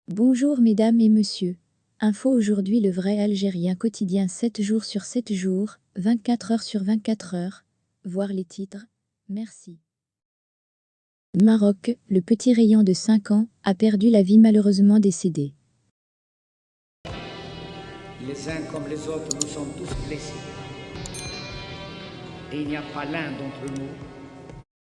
Bonjour mesdames et messieurs. Info aujourd'hui le vrai algérien quotidien 7 jours sur 7 jours, 24 heures sur 24 heures. Voir les titres. Merci. Maroc, le petit Rayan de 5 ans, a perdu la vie malheureusement décédé. Les uns comme les autres, nous sommes tous blessés. Et il n'y a pas l'un d'entre nous.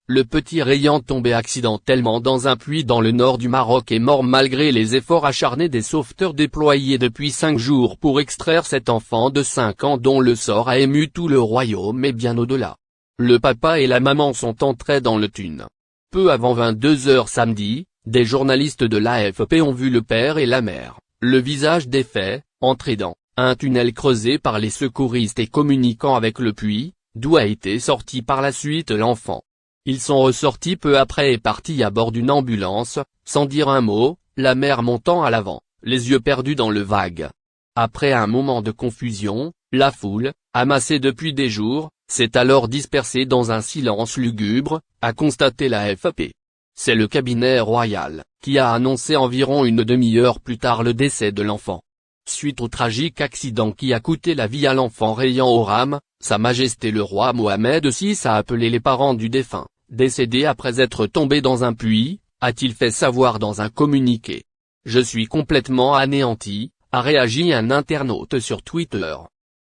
Le petit Rayan tombé accidentellement dans un puits dans le nord du Maroc est mort malgré les efforts acharnés des sauveteurs déployés depuis 5 jours pour extraire cet enfant de 5 ans dont le sort a ému tout le royaume et bien au-delà. Le papa et la maman sont entrés dans le tunnel. Peu avant 22 h samedi, des journalistes de l'AFP ont vu le père et la mère, le visage défait, entrer dans un tunnel creusé par les secouristes et communiquant avec le puits, d'où a été sorti par la suite l'enfant. Ils sont ressortis peu après et partis à bord d'une ambulance, sans dire un mot, la mère montant à l'avant, les yeux perdus dans le vague. Après un moment de confusion, la foule, amassée depuis des jours, s'est alors dispersée dans un silence lugubre, a constaté l'AFP. C'est le cabinet royal, qui a annoncé environ une demi-heure plus tard le décès de l'enfant. Suite au tragique accident qui a coûté la vie à l'enfant Rayan Oram, Sa Majesté le roi Mohamed VI a appelé les parents du défunt, décédé après être tombé dans un puits, a-t-il fait savoir dans un communiqué. Je suis complètement anéanti, a réagi un internaute sur Twitter.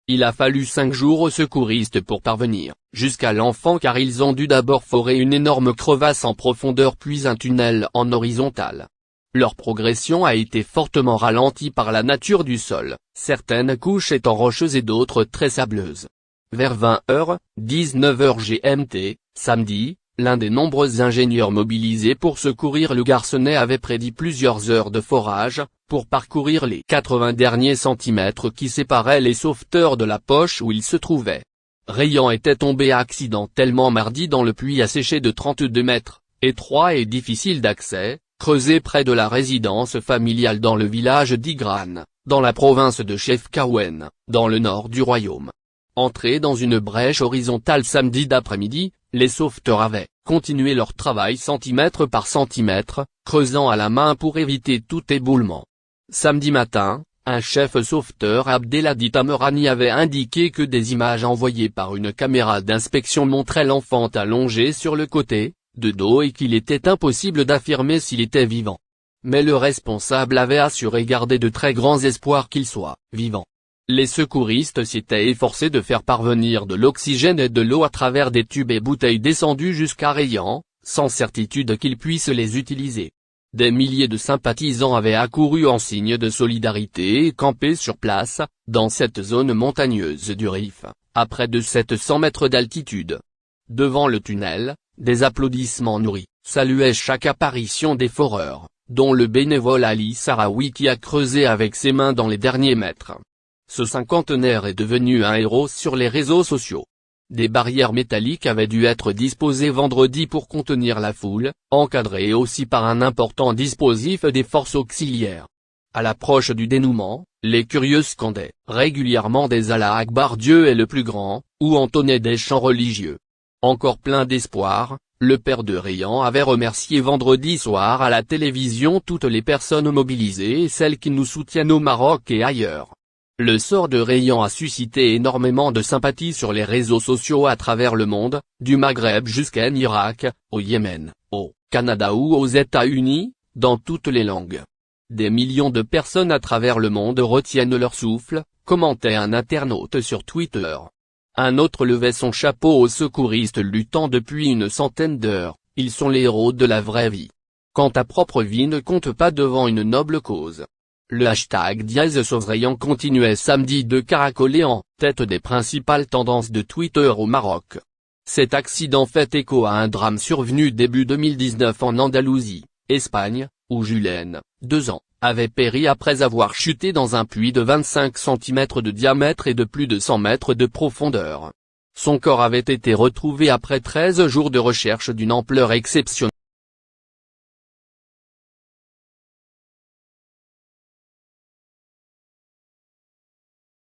Il a fallu 5 jours aux secouristes pour parvenir jusqu'à l'enfant car ils ont dû d'abord forer une énorme crevasse en profondeur puis un tunnel en horizontal. Leur progression a été fortement ralentie par la nature du sol, certaines couches étant rocheuses et d'autres très sableuses. Vers 20 h, 19 h GMT, samedi, l'un des nombreux ingénieurs mobilisés pour secourir le garçonnet avait prédit plusieurs heures de forage, pour parcourir les 80 derniers centimètres qui séparaient les sauveteurs de la poche où ils se trouvaient. Rayan était tombé accidentellement mardi dans le puits asséché de 32 mètres, étroit et difficile d'accès, creusé près de la résidence familiale dans le village d'Igran, dans la province de Chefchaouen, dans le nord du royaume. Entrés dans une brèche horizontale samedi d'après-midi, les sauveteurs avaient continué leur travail centimètre par centimètre, creusant à la main pour éviter tout éboulement. Samedi matin, un chef sauveteur Abdelhadi Tamerani avait indiqué que des images envoyées par une caméra d'inspection montraient l'enfant allongé sur le côté, de dos et qu'il était impossible d'affirmer s'il était vivant. Mais le responsable avait assuré garder de très grands espoirs qu'il soit vivant. Les secouristes s'étaient efforcés de faire parvenir de l'oxygène et de l'eau à travers des tubes et bouteilles descendus jusqu'à Rayan, sans certitude qu'ils puissent les utiliser. Des milliers de sympathisants avaient accouru en signe de solidarité et campé sur place, dans cette zone montagneuse du Rif, à près de 700 mètres d'altitude. Devant le tunnel, des applaudissements nourris saluaient chaque apparition des foreurs, dont le bénévole Ali Sarawi qui a creusé avec ses mains dans les derniers mètres. Ce cinquantenaire est devenu un héros sur les réseaux sociaux. Des barrières métalliques avaient dû être disposées vendredi pour contenir la foule, encadrées aussi par un important dispositif des forces auxiliaires. À l'approche du dénouement, les curieux scandaient régulièrement des Allah Akbar, Dieu est le plus grand, ou entonnaient des chants religieux. Encore plein d'espoir, le père de Rayan avait remercié vendredi soir à la télévision toutes les personnes mobilisées et celles qui nous soutiennent au Maroc et ailleurs. Le sort de Rayan a suscité énormément de sympathie sur les réseaux sociaux à travers le monde, du Maghreb jusqu'en Irak, au Yémen, au Canada ou aux États-Unis, dans toutes les langues. Des millions de personnes à travers le monde retiennent leur souffle, commentait un internaute sur Twitter. Un autre levait son chapeau aux secouristes luttant depuis une centaine d'heures, ils sont les héros de la vraie vie. Quand ta propre vie ne compte pas devant une noble cause. Le hashtag #SauveRayan continuait samedi de caracoler en tête des principales tendances de Twitter au Maroc. Cet accident fait écho à un drame survenu début 2019 en Andalousie, Espagne, où Julien, 2 ans, avait péri après avoir chuté dans un puits de 25 cm de diamètre et de plus de 100 mètres de profondeur. Son corps avait été retrouvé après 13 jours de recherche d'une ampleur exceptionnelle.